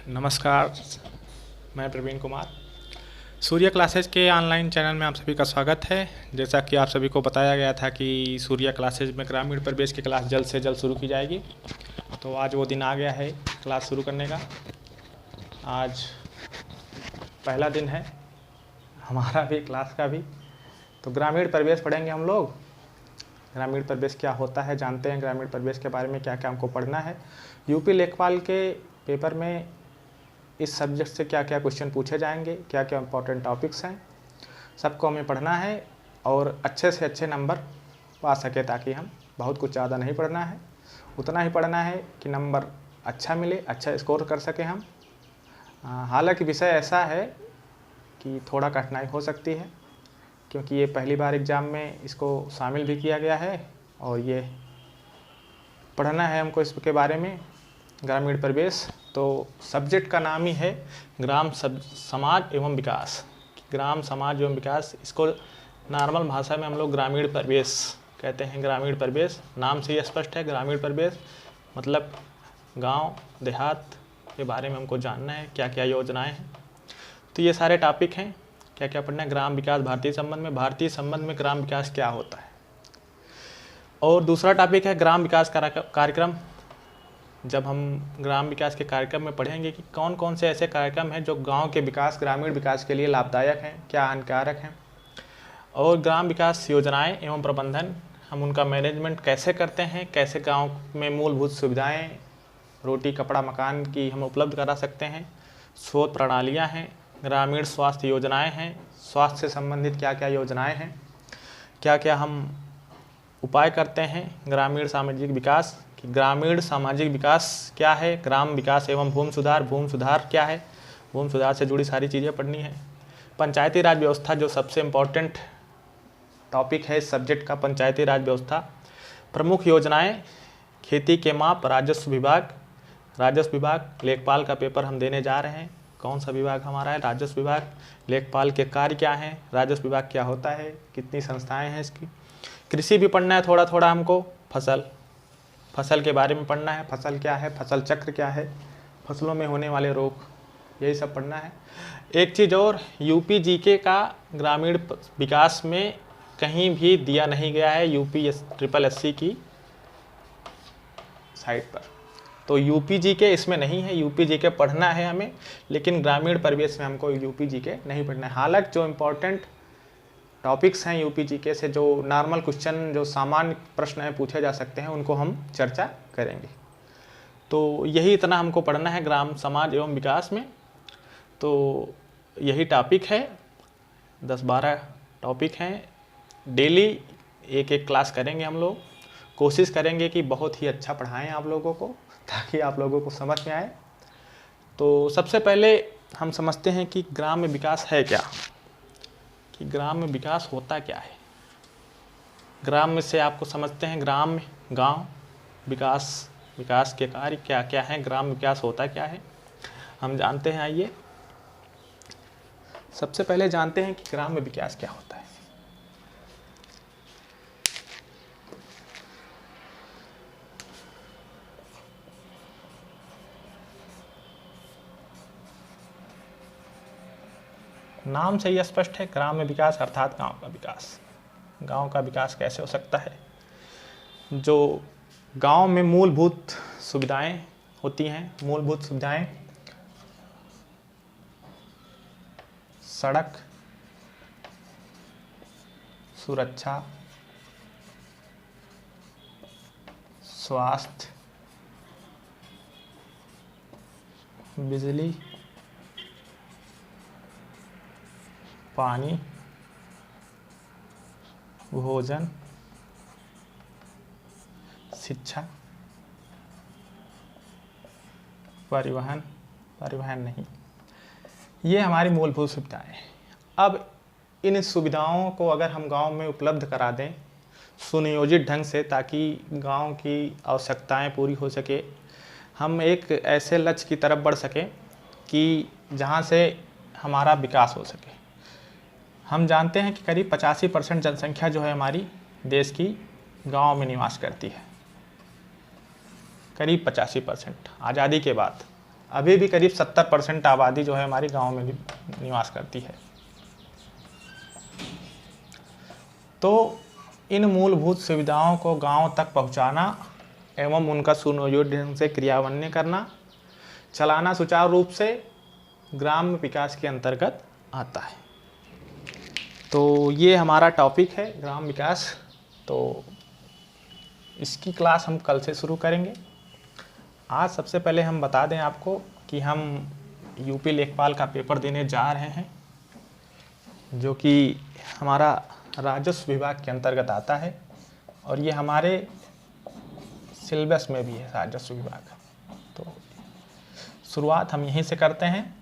नमस्कार, मैं प्रवीण कुमार। सूर्य क्लासेज के ऑनलाइन चैनल में आप सभी का स्वागत है। जैसा कि आप सभी को बताया गया था कि सूर्य क्लासेज में ग्रामीण परिवेश की क्लास जल्द से जल्द शुरू की जाएगी, तो आज वो दिन आ गया है क्लास शुरू करने का। आज पहला दिन है हमारा भी, क्लास का भी। तो ग्रामीण परिवेश पढ़ेंगे हम लोग। ग्रामीण परिवेश क्या होता है जानते हैं, ग्रामीण परिवेश के बारे में क्या क्या हमको पढ़ना है। यूपी लेखपाल के पेपर में इस सब्जेक्ट से क्या क्या क्वेश्चन पूछे जाएंगे, क्या क्या इंपॉर्टेंट टॉपिक्स हैं, सबको हमें पढ़ना है और अच्छे से अच्छे नंबर पा सके, ताकि हम बहुत कुछ ज़्यादा नहीं पढ़ना है, उतना ही पढ़ना है कि नंबर अच्छा मिले, अच्छा स्कोर कर सकें हम। हालांकि विषय ऐसा है कि थोड़ा कठिनाई हो सकती है, क्योंकि ये पहली बार एग्ज़ाम में इसको शामिल भी किया गया है और ये पढ़ना है हमको इसके बारे में, ग्रामीण परिवेश। तो सब्जेक्ट का नाम ही है ग्राम समाज एवं विकास। ग्राम समाज एवं विकास, इसको नॉर्मल भाषा में हम लोग ग्रामीण परिवेश कहते हैं। ग्रामीण परिवेश नाम से ही स्पष्ट है, ग्रामीण परिवेश मतलब गांव देहात के बारे में हमको जानना है, क्या क्या योजनाएं हैं। तो ये सारे टॉपिक हैं, क्या क्या पढ़ना है। ग्राम विकास भारतीय संबंध में ग्राम विकास क्या होता है। और दूसरा टॉपिक है ग्राम विकास कार्यक्रम। जब हम ग्राम विकास के कार्यक्रम में पढ़ेंगे कि कौन कौन से ऐसे कार्यक्रम हैं जो गांव के विकास, ग्रामीण विकास के लिए लाभदायक हैं, क्या हानिकारक हैं। और ग्राम विकास योजनाएं एवं प्रबंधन, हम उनका मैनेजमेंट कैसे करते हैं, कैसे गांव में मूलभूत सुविधाएं, रोटी कपड़ा मकान की हम उपलब्ध करा सकते हैं। शोध प्रणालियाँ हैं, ग्रामीण स्वास्थ्य योजनाएँ हैं, स्वास्थ्य से संबंधित क्या क्या योजनाएँ हैं, क्या क्या हम उपाय करते हैं। ग्रामीण सामाजिक विकास, कि ग्रामीण सामाजिक विकास क्या है, ग्राम विकास एवं भूमि सुधार क्या है, भूमि सुधार से जुड़ी सारी चीज़ें पढ़नी है। पंचायती राज व्यवस्था, जो सबसे इम्पोर्टेंट टॉपिक है इस सब्जेक्ट का, पंचायती राज व्यवस्था। प्रमुख योजनाएं, खेती के माप, राजस्व विभाग, लेखपाल का पेपर हम देने जा रहे हैं। कौन सा विभाग हमारा है? राजस्व विभाग। लेखपाल के कार्य क्या हैं, राजस्व विभाग क्या होता है, कितनी संस्थाएँ हैं इसकी। कृषि भी पढ़ना है थोड़ा थोड़ा हमको। फसल के बारे में पढ़ना है, फसल क्या है, फसल चक्र क्या है, फसलों में होने वाले रोग, यही सब पढ़ना है। एक चीज़ और, यूपी जीके का ग्रामीण विकास में कहीं भी दिया नहीं गया है UPSSC की साइट पर। तो यूपी जीके इसमें नहीं है। यूपी जीके पढ़ना है हमें, लेकिन ग्रामीण परिवेश में हमको यूपी जीके नहीं पढ़ना है। हालांकि जो इम्पोर्टेंट टॉपिक्स हैं यूपी जीके से, जो नॉर्मल क्वेश्चन, जो सामान्य प्रश्न हैं पूछे जा सकते हैं, उनको हम चर्चा करेंगे। तो यही इतना हमको पढ़ना है ग्राम समाज एवं विकास में। तो यही टॉपिक है, 10-12 टॉपिक हैं। डेली एक एक क्लास करेंगे हम लोग। कोशिश करेंगे कि बहुत ही अच्छा पढ़ाएं आप लोगों को, ताकि आप लोगों को समझ में आए। तो सबसे पहले हम समझते हैं कि ग्राम में विकास है क्या, कि ग्राम में विकास होता क्या है। ग्राम में से आपको समझते हैं, गांव विकास के कार्य क्या क्या हैं, ग्राम विकास होता क्या है, हम जानते हैं। आइए सबसे पहले जानते हैं कि ग्राम में विकास क्या होता है। नाम से ही स्पष्ट है, ग्राम में विकास अर्थात गांव का विकास। गांव का विकास कैसे हो सकता है? जो गांव में मूलभूत सुविधाएं होती हैं, मूलभूत सुविधाएं, सड़क, सुरक्षा, स्वास्थ्य, बिजली, पानी, भोजन, शिक्षा, परिवहन नहीं, ये हमारी मूलभूत सुविधाएं हैं। अब इन सुविधाओं को अगर हम गांव में उपलब्ध करा दें सुनियोजित ढंग से, ताकि गांव की आवश्यकताएं पूरी हो सके, हम एक ऐसे लक्ष्य की तरफ बढ़ सकें कि जहां से हमारा विकास हो सके। हम जानते हैं कि करीब 85% जनसंख्या जो है हमारी देश की गांव में निवास करती है, करीब 85% आज़ादी के बाद। अभी भी करीब 70% आबादी जो है हमारी गांव में भी निवास करती है। तो इन मूलभूत सुविधाओं को गांव तक पहुंचाना एवं उनका सुनियोजित ढंग से क्रियान्वयन करना, चलाना सुचारू रूप से ग्राम विकास के अंतर्गत आता है। तो ये हमारा टॉपिक है ग्राम विकास। तो इसकी क्लास हम कल से शुरू करेंगे। आज सबसे पहले हम बता दें आपको कि हम यूपी लेखपाल का पेपर देने जा रहे हैं, जो कि हमारा राजस्व विभाग के अंतर्गत आता है और ये हमारे सिलेबस में भी है राजस्व विभाग। तो शुरुआत हम यहीं से करते हैं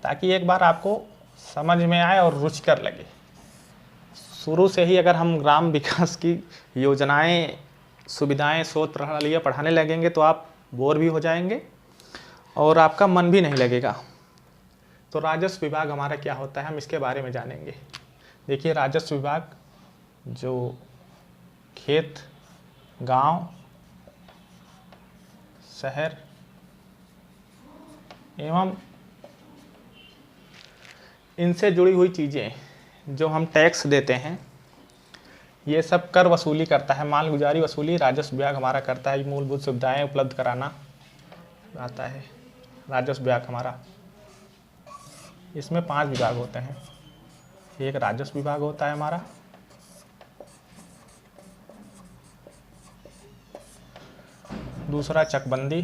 ताकि एक बार आपको समझ में आए और रुचिकर लगे। शुरू से ही अगर हम ग्राम विकास की योजनाएं, सुविधाएं, शोध प्रणालियाँ पढ़ाने लगेंगे तो आप बोर भी हो जाएंगे और आपका मन भी नहीं लगेगा। तो राजस्व विभाग हमारा क्या होता है, हम इसके बारे में जानेंगे। देखिए, राजस्व विभाग जो खेत, गांव, शहर एवं इनसे जुड़ी हुई चीज़ें जो हम टैक्स देते हैं, ये सब कर वसूली करता है। मालगुजारी वसूली राजस्व विभाग हमारा करता है। मूलभूत सुविधाएं उपलब्ध कराना आता है राजस्व विभाग हमारा। इसमें 5 विभाग होते हैं। एक राजस्व विभाग होता है हमारा, दूसरा चकबंदी,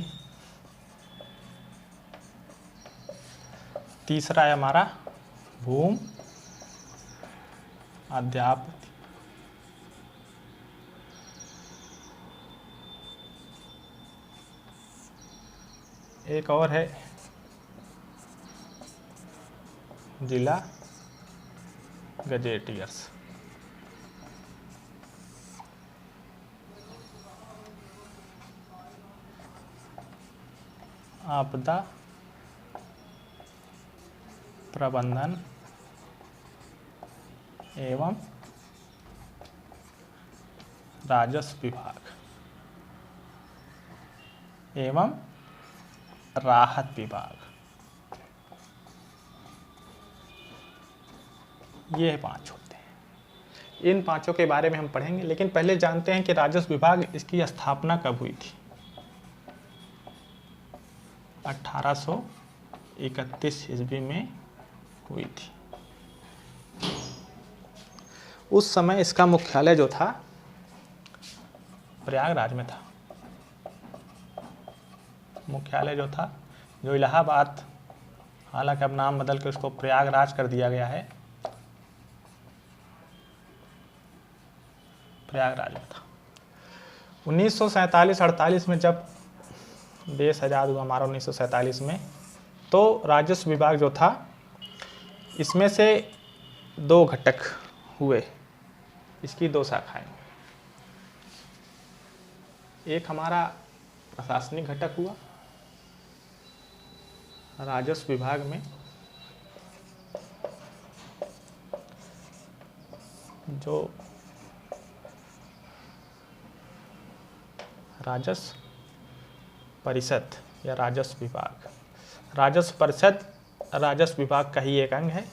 तीसरा है हमारा भूमि अध्यापन, एक और है जिला गजेटियर्स। आपदा प्रबंधन एवं राजस्व विभाग एवं राहत विभाग, ये 5 होते हैं। इन 5 के बारे में हम पढ़ेंगे, लेकिन पहले जानते हैं कि राजस्व विभाग इसकी स्थापना कब हुई थी। 1831 ईस्वी में हुई थी। उस समय इसका मुख्यालय जो था प्रयागराज में था। मुख्यालय जो था, जो इलाहाबाद, हालांकि अब नाम बदल के उसको प्रयागराज कर दिया गया है, प्रयागराज में था। 1947-48 में जब देश आज़ाद हुआ हमारा 1947 में, तो राजस्व विभाग जो था, इसमें से 2 घटक हुए। इसकी 2 शाखाएं। एक हमारा प्रशासनिक घटक हुआ राजस्व विभाग में, जो राजस्व परिषद या राजस्व विभाग। राजस्व परिषद राजस्व विभाग का ही एक अंग है।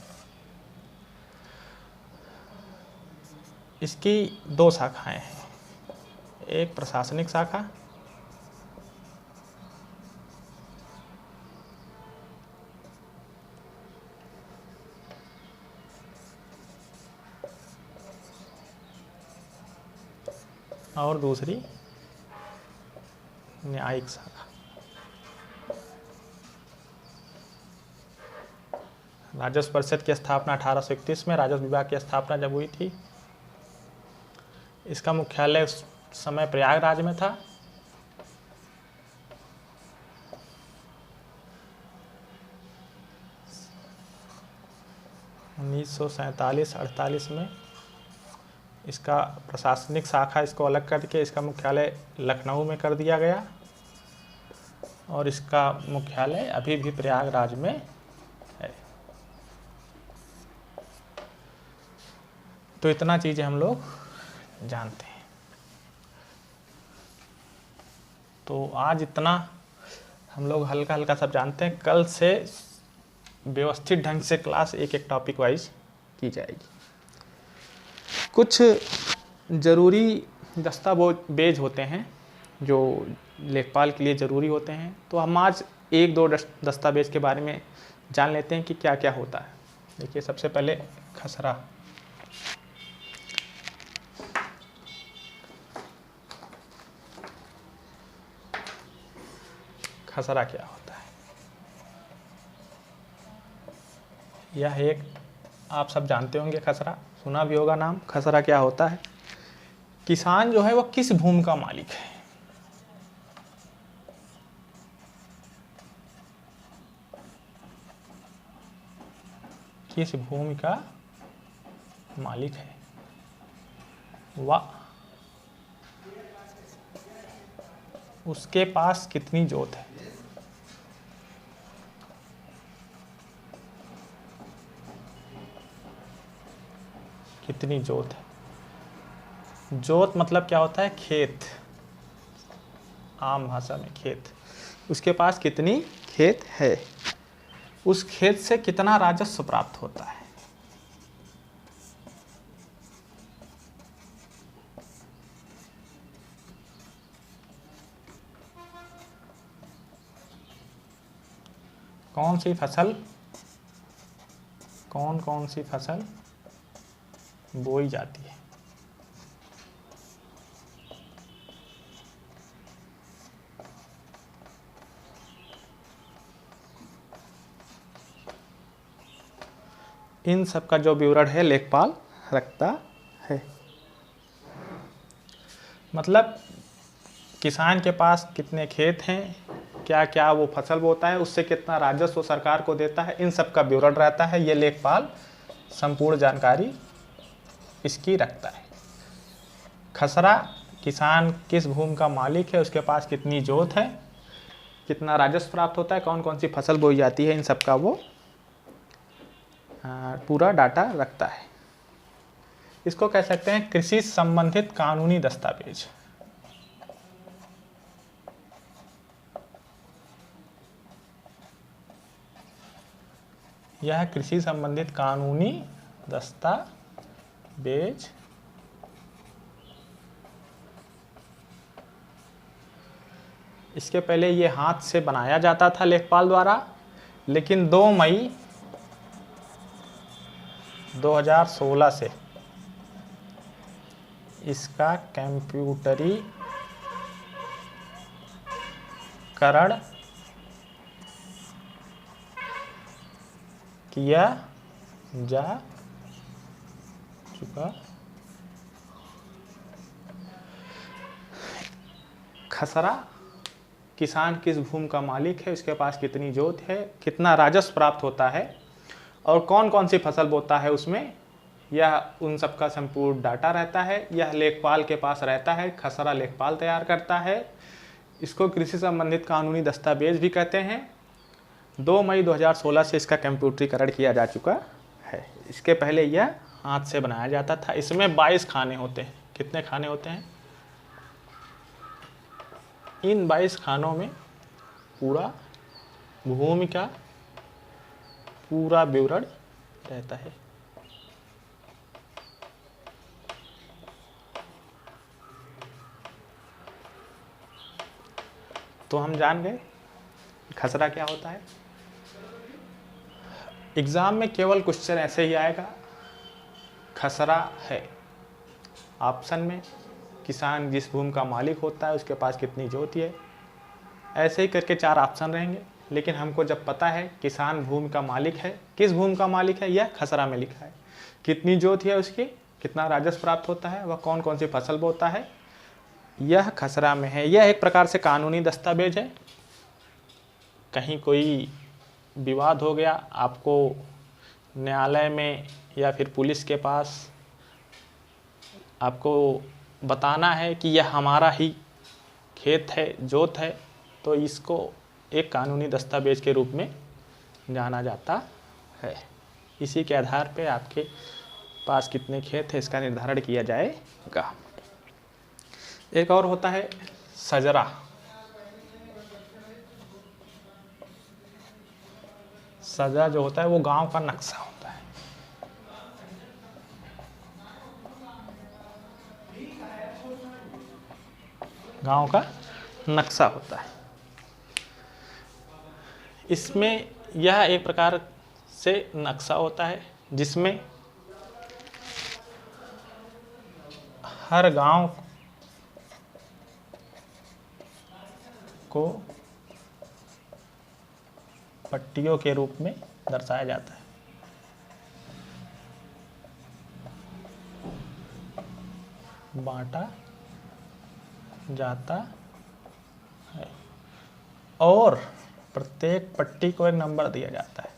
इसकी 2 शाखाएं हैं। एक प्रशासनिक शाखा और दूसरी न्यायिक शाखा। राजस्व परिषद की स्थापना 1831 में, राजस्व विभाग की स्थापना जब हुई थी, इसका मुख्यालय उस समय प्रयागराज में था। उन्नीस 1947-48 में इसका प्रशासनिक शाखा, इसको अलग करके इसका मुख्यालय लखनऊ में कर दिया गया और इसका मुख्यालय अभी भी प्रयागराज में है। तो इतना चीज़ें हम लोग जानते हैं। तो आज इतना हम लोग हल्का हल्का सब जानते हैं। कल से व्यवस्थित ढंग से क्लास एक एक टॉपिक वाइज की जाएगी। कुछ ज़रूरी दस्तावेज होते हैं जो लेखपाल के लिए ज़रूरी होते हैं, तो हम आज एक दो दस्तावेज के बारे में जान लेते हैं कि क्या क्या होता है। देखिए, सबसे पहले खसरा। खसरा क्या होता है? यह एक, आप सब जानते होंगे, खसरा सुना भी होगा नाम। खसरा क्या होता है? किसान जो है वो किस भूमि का मालिक है? किस भूमि का मालिक है? वाह, उसके पास कितनी जोत है? कितनी जोत है? जोत मतलब क्या होता है? खेत, आम भाषा में खेत। उसके पास कितनी खेत है? उस खेत से कितना राजस्व प्राप्त होता है? कौन सी फसल, कौन कौन सी फसल बोई जाती है? इन सब का जो विवरण है लेखपाल रखता है। मतलब किसान के पास कितने खेत हैं, क्या क्या वो फसल बोता है, उससे कितना राजस्व सरकार को देता है, इन सब का विवरण रहता है। ये लेखपाल संपूर्ण जानकारी इसकी रखता है। खसरा, किसान किस भूमि का मालिक है, उसके पास कितनी जोत है, कितना राजस्व प्राप्त होता है, कौन कौन सी फसल बोई जाती है, इन सब का वो पूरा डाटा रखता है। इसको कह सकते हैं कृषि संबंधित कानूनी दस्तावेज। यह कृषि संबंधित कानूनी दस्तावेज इसके पहले ये हाथ से बनाया जाता था लेखपाल द्वारा, लेकिन 2 मई 2016 से इसका कंप्यूटरीकरण किया जा चुका। खसरा, किसान किस भूमि का मालिक है, उसके पास कितनी जोत है, कितना राजस्व प्राप्त होता है और कौन कौन सी फसल बोता है उसमें, यह उन सब का संपूर्ण डाटा रहता है। यह लेखपाल के पास रहता है। खसरा लेखपाल तैयार करता है। इसको कृषि संबंधित कानूनी दस्तावेज भी कहते हैं। 2 मई 2016 से इसका कंप्यूटरीकरण किया जा चुका है। इसके पहले यह हाथ से बनाया जाता था। इसमें 22 खाने होते हैं। कितने खाने होते हैं? इन 22 खानों में पूरा भूमि का पूरा विवरण रहता है। तो हम जान गए खसरा क्या होता है। एग्जाम में केवल क्वेश्चन ऐसे ही आएगा, खसरा है। ऑप्शन में किसान जिस भूमि का मालिक होता है उसके पास कितनी जोत है, ऐसे ही करके 4 ऑप्शन रहेंगे। लेकिन हमको जब पता है किसान भूमि का मालिक है, किस भूमि का मालिक है, यह खसरा में लिखा है। कितनी जोत है उसकी, कितना राजस्व प्राप्त होता है, वह कौन कौन सी फसल बोता है, यह खसरा में है। यह एक प्रकार से कानूनी दस्तावेज है। कहीं कोई विवाद हो गया, आपको न्यायालय में या फिर पुलिस के पास आपको बताना है कि यह हमारा ही खेत है, जोत है, तो इसको एक कानूनी दस्तावेज के रूप में जाना जाता है। इसी के आधार पे आपके पास कितने खेत है इसका निर्धारण किया जाएगा। एक और होता है सजरा। सजरा जो होता है वो गांव का नक्शा होता है। गांव का नक्शा होता है। इसमें यह एक प्रकार से नक्शा होता है जिसमें हर गांव को पट्टियों के रूप में दर्शाया जाता है। बांटा जाता है और प्रत्येक पट्टी को एक नंबर दिया जाता है।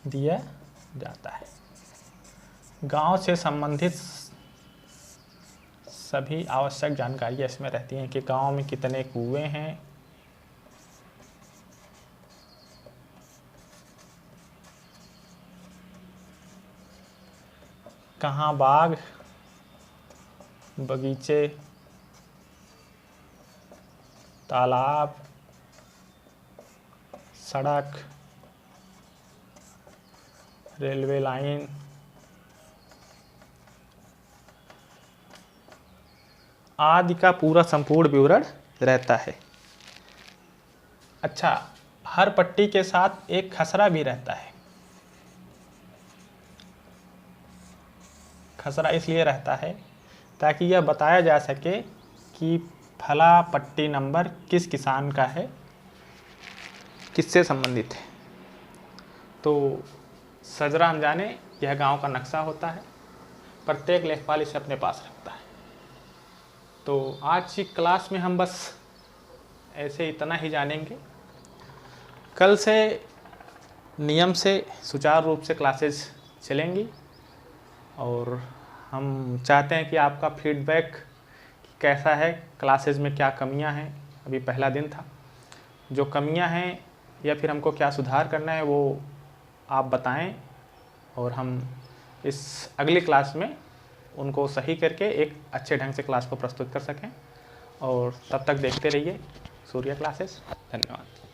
दिया जाता है। गांव से संबंधित सभी आवश्यक जानकारियां इसमें रहती हैं कि गांव में कितने कुएं हैं, कहाँ बाग बगीचे, तालाब, सड़क, रेलवे लाइन, आदि का पूरा संपूर्ण विवरण रहता है। अच्छा, हर पट्टी के साथ एक खसरा भी रहता है। खसरा इसलिए रहता है ताकि यह बताया जा सके कि फला पट्टी नंबर किस किसान का है, किससे संबंधित है। तो सजरा हम जाने यह गांव का नक्शा होता है। प्रत्येक लेखपाल इसे अपने पास रखता है। तो आज की क्लास में हम बस ऐसे इतना ही जानेंगे। कल से नियम से सुचारू रूप से क्लासेस चलेंगी और हम चाहते हैं कि आपका फीडबैक कैसा है, क्लासेस में क्या कमियां हैं। अभी पहला दिन था, जो कमियां हैं या फिर हमको क्या सुधार करना है वो आप बताएं और हम इस अगली क्लास में उनको सही करके एक अच्छे ढंग से क्लास को प्रस्तुत कर सकें। और तब तक देखते रहिए सूर्या क्लासेस। धन्यवाद।